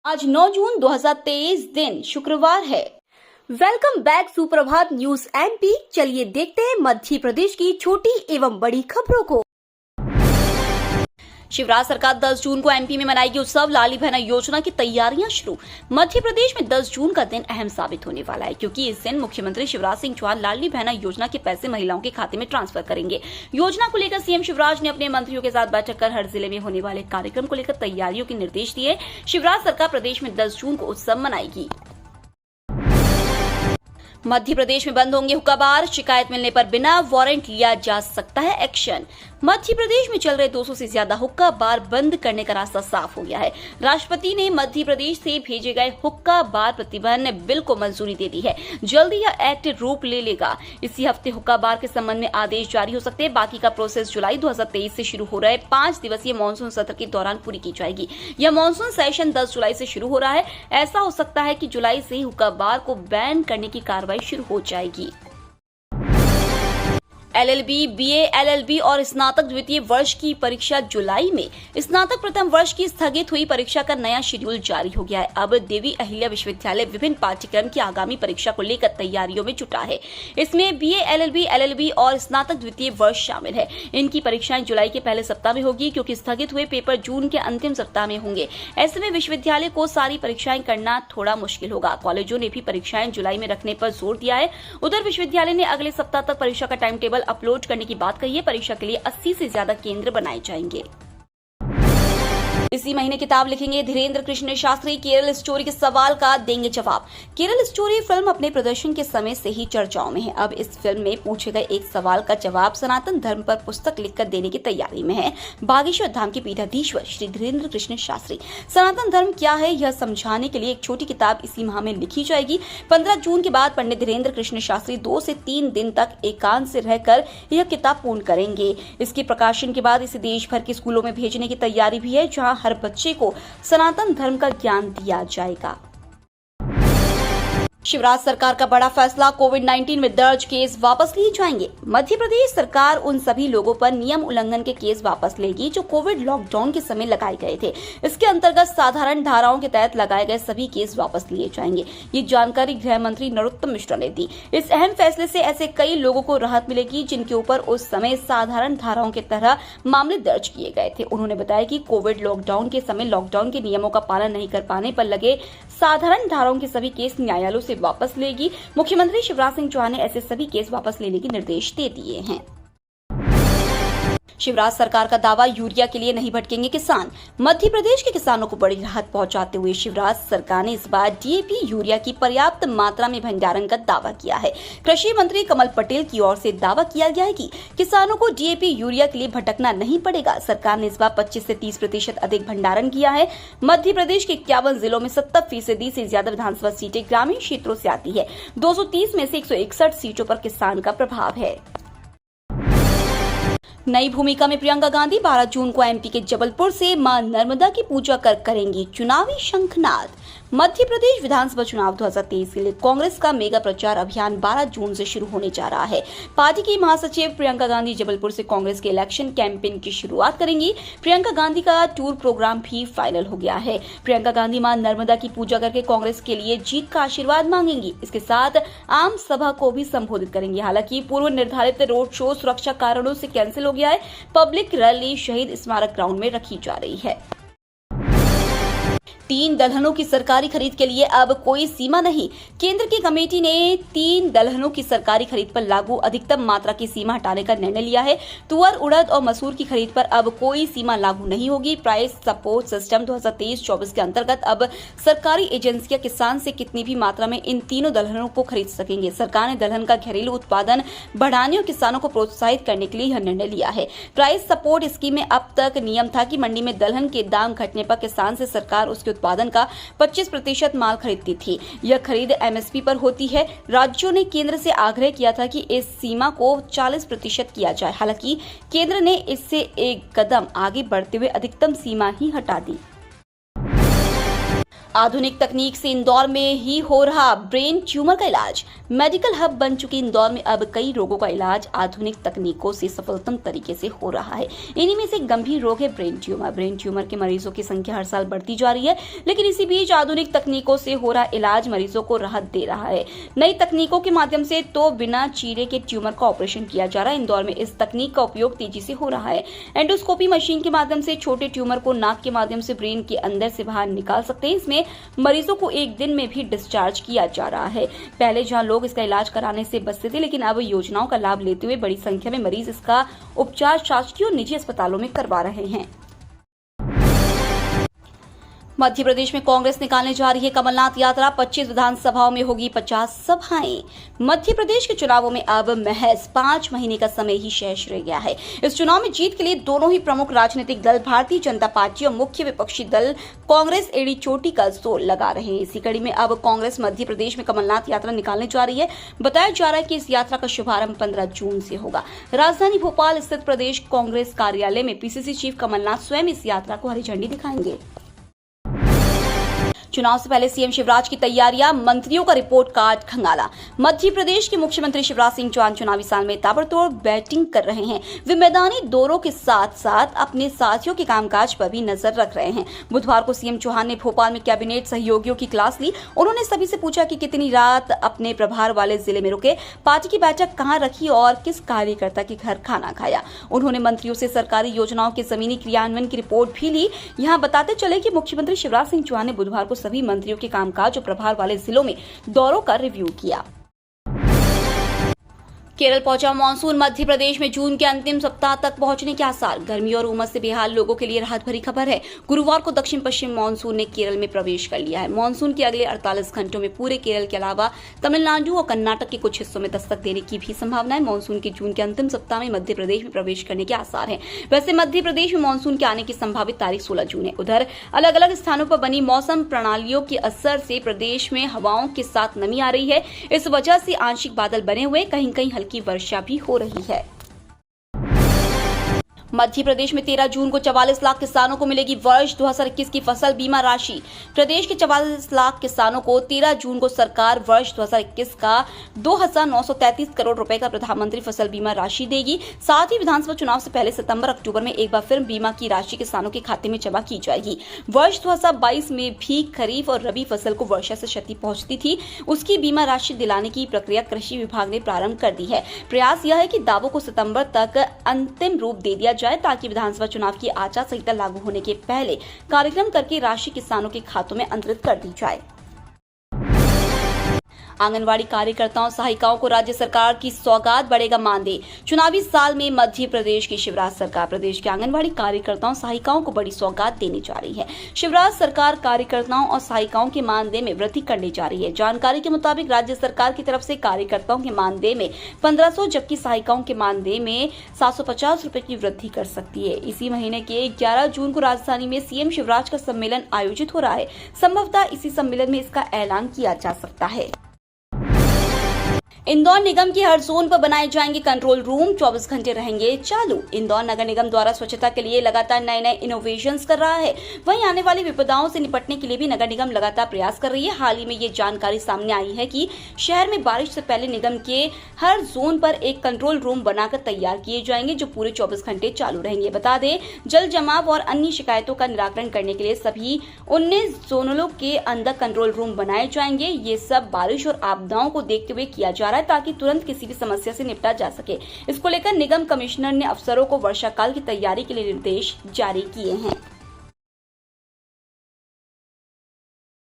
आज 9 जून 2023 दिन शुक्रवार है। वेलकम बैक सुप्रभात न्यूज एमपी। चलिए देखते हैं मध्य प्रदेश की छोटी एवं बड़ी खबरों को। शिवराज सरकार 10 जून को एमपी में मनाएगी उत्सव। लाडली बहना योजना की तैयारियां शुरू। मध्य प्रदेश में 10 जून का दिन अहम साबित होने वाला है, क्योंकि इस दिन मुख्यमंत्री शिवराज सिंह चौहान लाडली बहना योजना के पैसे महिलाओं के खाते में ट्रांसफर करेंगे। योजना को लेकर सीएम शिवराज ने अपने मंत्रियों के साथ बैठक कर हर जिले में होने वाले कार्यक्रम को लेकर तैयारियों के निर्देश दिए। शिवराज सरकार प्रदेश में 10 जून को उत्सव मनाएगी। मध्य प्रदेश में बंद होंगे हुक्का बार। शिकायत मिलने पर बिना वारंट लिया जा सकता है एक्शन। मध्य प्रदेश में चल रहे 200 से ज्यादा हुक्का बार बंद करने का रास्ता साफ हो गया है। राष्ट्रपति ने मध्य प्रदेश से भेजे गए हुक्का बार प्रतिबंध बिल को मंजूरी दे दी है। जल्दी यह एक्ट रूप ले लेगा। इसी हफ्ते हुक्का बार के संबंध में आदेश जारी हो सकते हैं। बाकी का प्रोसेस जुलाई 2023 से शुरू हो रहे 5 दिवसीय मानसून सत्र के दौरान पूरी की जाएगी। यह मानसून सेशन 10 जुलाई से शुरू हो रहा है। ऐसा हो सकता है कि जुलाई से ही हुक्का बार को बैन करने की कार्रवाई शुरू हो जाएगी। एलएलबी, बीए, एलएलबी और स्नातक द्वितीय वर्ष की परीक्षा जुलाई में। स्नातक प्रथम वर्ष की स्थगित हुई परीक्षा का नया शेड्यूल जारी हो गया है। अब देवी अहिल्या विश्वविद्यालय विभिन्न पाठ्यक्रम की आगामी परीक्षा को लेकर तैयारियों में जुटा है। इसमें बीए, एलएलबी और स्नातक द्वितीय वर्ष शामिल है। इनकी परीक्षाएं जुलाई के पहले सप्ताह में होगी, क्योंकि स्थगित हुए पेपर जून के अंतिम सप्ताह में होंगे। ऐसे में विश्वविद्यालय को सारी परीक्षाएं करना थोड़ा मुश्किल होगा। कॉलेजों ने भी परीक्षाएं जुलाई में रखने पर जोर दिया है। उधर विश्वविद्यालय ने अगले सप्ताह तक परीक्षा का टाइम टेबल अपलोड करने की बात कही है। परीक्षा के लिए 80 से ज्यादा केंद्र बनाए जाएंगे। इसी महीने किताब लिखेंगे धीरेन्द्र कृष्ण शास्त्री। केरल स्टोरी के सवाल का देंगे जवाब। केरल स्टोरी फिल्म अपने प्रदर्शन के समय से ही चर्चाओं में है। अब इस फिल्म में पूछे गए एक सवाल का जवाब सनातन धर्म पर पुस्तक लिखकर देने की तैयारी में है बागेश्वर धाम के पीठाधीश्वर श्री धीरेन्द्र कृष्ण शास्त्री। सनातन धर्म क्या है यह समझाने के लिए एक छोटी किताब इसी माह में लिखी जाएगी। 15 जून के बाद पंडित धीरेन्द्र कृष्ण शास्त्री 2 से 3 दिन तक एकांत से रहकर यह किताब पूर्ण करेंगे। इसके प्रकाशन के बाद इसे देश भर के स्कूलों में भेजने की तैयारी भी है, जहाँ हर बच्चे को सनातन धर्म का ज्ञान दिया जाएगा। शिवराज सरकार का बड़ा फैसला। कोविड-19 में दर्ज केस वापस लिए जाएंगे। मध्य प्रदेश सरकार उन सभी लोगों पर नियम उल्लंघन के केस वापस लेगी जो कोविड लॉकडाउन के समय लगाए गए थे। इसके अंतर्गत साधारण धाराओं के तहत लगाए गए सभी केस वापस लिए जाएंगे। ये जानकारी गृह मंत्री नरोत्तम मिश्रा ने दी। इस अहम फैसले से ऐसे कई लोगों को राहत मिलेगी जिनके ऊपर उस समय साधारण धाराओं की तरह मामले दर्ज किए गए थे। उन्होंने बताया कि कोविड लॉकडाउन के समय लॉकडाउन के नियमों का पालन नहीं कर पाने पर लगे साधारण धाराओं के सभी केस न्यायालयों से वापस लेगी। मुख्यमंत्री शिवराज सिंह चौहान ने ऐसे सभी केस वापस लेने के निर्देश दे दिए हैं। शिवराज सरकार का दावा, यूरिया के लिए नहीं भटकेंगे किसान। मध्य प्रदेश के किसानों को बड़ी राहत पहुंचाते हुए शिवराज सरकार ने इस बार डीएपी यूरिया की पर्याप्त मात्रा में भंडारण का दावा किया है। कृषि मंत्री कमल पटेल की ओर से दावा किया गया है कि किसानों को डीएपी यूरिया के लिए भटकना नहीं पड़ेगा। सरकार ने इस बार 25 से 30% अधिक भंडारण किया है। मध्य प्रदेश के 51 जिलों में 70% से ज्यादा विधानसभा सीटें ग्रामीण क्षेत्रों से आती है। 230 में से 161 सीटों पर किसान का प्रभाव है। नई भूमिका में प्रियंका गांधी 12 जून को एमपी के जबलपुर से मां नर्मदा की पूजा कर करेंगी चुनावी शंखनाद। मध्य प्रदेश विधानसभा चुनाव 2023 के लिए कांग्रेस का मेगा प्रचार अभियान 12 जून से शुरू होने जा रहा है। पार्टी की महासचिव प्रियंका गांधी जबलपुर से कांग्रेस के इलेक्शन कैंपेन की शुरुआत करेंगी। प्रियंका गांधी का टूर प्रोग्राम भी फाइनल हो गया है। प्रियंका गांधी मां नर्मदा की पूजा करके कांग्रेस के लिए जीत का आशीर्वाद मांगेंगी। इसके साथ आम सभा को भी संबोधित करेंगी। हालांकि पूर्व निर्धारित रोड शो सुरक्षा कारणों से कैंसिल हो गया है। पब्लिक रैली शहीद स्मारक ग्राउंड में रखी जा रही है। 3 दलहनों की सरकारी खरीद के लिए अब कोई सीमा नहीं। केंद्र की कमेटी ने 3 दलहनों की सरकारी खरीद पर लागू अधिकतम मात्रा की सीमा हटाने का निर्णय लिया है। तुअर, उड़द और मसूर की खरीद पर अब कोई सीमा लागू नहीं होगी। प्राइस सपोर्ट सिस्टम 2023-24 के अंतर्गत अब सरकारी एजेंसियां किसान से कितनी भी मात्रा में इन तीनों दलहनों को खरीद सकेंगे। सरकार ने दलहन का घरेलू उत्पादन बढ़ाने और किसानों को प्रोत्साहित करने के लिए यह निर्णय लिया है। प्राइस सपोर्ट स्कीम में अब तक नियम था कि मंडी में दलहन के दाम घटने पर किसान से सरकार उसके उत्पादन का 25% माल खरीदती थी। यह खरीद एमएसपी पर होती है। राज्यों ने केंद्र से आग्रह किया था कि इस सीमा को 40% किया जाए। हालांकि केंद्र ने इससे एक कदम आगे बढ़ते हुए अधिकतम सीमा ही हटा दी। आधुनिक तकनीक से इंदौर में ही हो रहा ब्रेन ट्यूमर का इलाज। मेडिकल हब बन चुकी इंदौर में अब कई रोगों का इलाज आधुनिक तकनीकों से सफलतम तरीके से हो रहा है। इन्हीं में से गंभीर रोग है ब्रेन ट्यूमर। ब्रेन ट्यूमर के मरीजों की संख्या हर साल बढ़ती जा रही है, लेकिन इसी बीच आधुनिक तकनीकों से हो रहा इलाज मरीजों को राहत दे रहा है। नई तकनीकों के माध्यम से तो बिना चीरे के ट्यूमर का ऑपरेशन किया जा रहा है। इंदौर में इस तकनीक का उपयोग तेजी से हो रहा है। एंडोस्कोपी मशीन के माध्यम से छोटे ट्यूमर को नाक के माध्यम से ब्रेन के अंदर से बाहर निकाल सकते हैं। इसमें मरीजों को एक दिन में भी डिस्चार्ज किया जा रहा है। पहले जहां लोग इसका इलाज कराने से बचते थे, लेकिन अब योजनाओं का लाभ लेते हुए बड़ी संख्या में मरीज इसका उपचार शासकीय और निजी अस्पतालों में करवा रहे हैं। मध्य प्रदेश में कांग्रेस निकालने जा रही है कमलनाथ यात्रा। 25 विधानसभाओं में होगी 50 सभाएं। मध्य प्रदेश के चुनावों में अब महज 5 महीने का समय ही शेष रह गया है। इस चुनाव में जीत के लिए दोनों ही प्रमुख राजनीतिक दल भारतीय जनता पार्टी और मुख्य विपक्षी दल कांग्रेस एड़ी चोटी का जोर लगा रहे हैं। इसी कड़ी में अब कांग्रेस मध्य प्रदेश में कमलनाथ यात्रा निकालने जा रही है। बताया जा रहा है कि इस यात्रा का शुभारंभ 15 जून से होगा। राजधानी भोपाल स्थित प्रदेश कांग्रेस कार्यालय में पीसीसी चीफ कमलनाथ स्वयं इस यात्रा को हरी झंडी दिखाएंगे। चुनाव से पहले सीएम शिवराज की तैयारियां, मंत्रियों का रिपोर्ट कार्ड खंगाला। मध्य प्रदेश के मुख्यमंत्री शिवराज सिंह चौहान चुनावी साल में ताबड़तोड़ बैटिंग कर रहे हैं। वे मैदानी दौरों के साथ साथ अपने साथियों के कामकाज पर भी नजर रख रहे हैं। बुधवार को सीएम चौहान ने भोपाल में कैबिनेट सहयोगियों की क्लास ली। उन्होंने सभी से पूछा कि कितनी रात अपने प्रभार वाले जिले में रुके, पार्टी की बैठक कहां रखी और किस कार्यकर्ता के घर खाना खाया। उन्होंने मंत्रियों से सरकारी योजनाओं के जमीनी क्रियान्वयन की रिपोर्ट भी ली। यहाँ बताते चले कि मुख्यमंत्री शिवराज सिंह चौहान ने बुधवार को सभी मंत्रियों के कामकाज और प्रभार वाले जिलों में दौरों का रिव्यू किया। केरल पहुंचा मानसून। मध्य प्रदेश में जून के अंतिम सप्ताह तक पहुंचने के आसार। गर्मी और उमस से बेहाल लोगों के लिए राहत भरी खबर है। गुरुवार को दक्षिण पश्चिम मानसून ने केरल में प्रवेश कर लिया है। मानसून के अगले 48 घंटों में पूरे केरल के अलावा तमिलनाडु और कर्नाटक के कुछ हिस्सों में दस्तक देने की भी संभावना है। मानसून के जून के अंतिम सप्ताह में मध्य प्रदेश में प्रवेश करने के आसार है। वैसे मध्य प्रदेश में मानसून के आने की संभावित तारीख 16 जून है। उधर अलग अलग स्थानों पर बनी मौसम प्रणालियों के असर से प्रदेश में हवाओं के साथ नमी आ रही है। इस वजह से आंशिक बादल बने हुए, कहीं कहीं हल्की वर्षा भी हो रही है। मध्य प्रदेश में 13 जून को 44 लाख किसानों को मिलेगी वर्ष 2021 की फसल बीमा राशि। प्रदेश के 44 लाख किसानों को 13 जून को सरकार वर्ष 2021 का 2,933 करोड़ रुपए का प्रधानमंत्री फसल बीमा राशि देगी। साथ ही विधानसभा चुनाव से पहले सितंबर अक्टूबर में एक बार फिर बीमा की राशि किसानों के खाते में जमा की जाएगी। वर्ष 2022 में भी खरीफ और रबी फसल को वर्षा से क्षति पहुंचती थी, उसकी बीमा राशि दिलाने की प्रक्रिया कृषि विभाग ने प्रारंभ कर दी है। प्रयास यह है कि दावों को सितंबर तक अंतिम रूप दे दिया जाए, ताकि विधानसभा चुनाव की आचार संहिता लागू होने के पहले कार्यक्रम करके राशि किसानों के खातों में अंतरित कर दी जाए। आंगनवाड़ी कार्यकर्ताओं सहायिकाओं को राज्य सरकार की सौगात, बढ़ेगा मानदेय। चुनावी साल में मध्य प्रदेश की शिवराज सरकार प्रदेश के आंगनवाड़ी कार्यकर्ताओं सहायिकाओं को बड़ी सौगात देने जा रही है। शिवराज सरकार कार्यकर्ताओं और सहायिकाओं के मानदेय में वृद्धि करने जा रही है। जानकारी के मुताबिक राज्य सरकार की तरफ से कार्यकर्ताओं के मानदेय में 1500 जबकि सहायिकाओं के मानदेय में 750 रुपए की वृद्धि कर सकती है। इसी महीने के 11 जून को राजधानी में सीएम शिवराज का सम्मेलन आयोजित हो रहा है। संभवतः इसी सम्मेलन में इसका ऐलान किया जा सकता है। इंदौर निगम के हर जोन पर बनाए जाएंगे कंट्रोल रूम, 24 घंटे रहेंगे चालू। इंदौर नगर निगम द्वारा स्वच्छता के लिए लगातार नए नए इनोवेशंस कर रहा है। वहीं आने वाली विपदाओं से निपटने के लिए भी नगर निगम लगातार प्रयास कर रही है। हाल ही में ये जानकारी सामने आई है कि शहर में बारिश से पहले निगम के हर जोन पर एक कंट्रोल रूम बनाकर तैयार किए जाएंगे, जो पूरे 24 घंटे चालू रहेंगे। बता दें, जल जमाव और अन्य शिकायतों का निराकरण करने के लिए सभी 19 जोनों के अंदर कंट्रोल रूम बनाए जाएंगे। ये सब बारिश और आपदाओं को देखते हुए किया जा रहा है, ताकि तुरंत किसी भी समस्या से निपटा जा सके। इसको लेकर निगम कमिश्नर ने अफसरों को वर्षा काल की तैयारी के लिए निर्देश जारी किए हैं।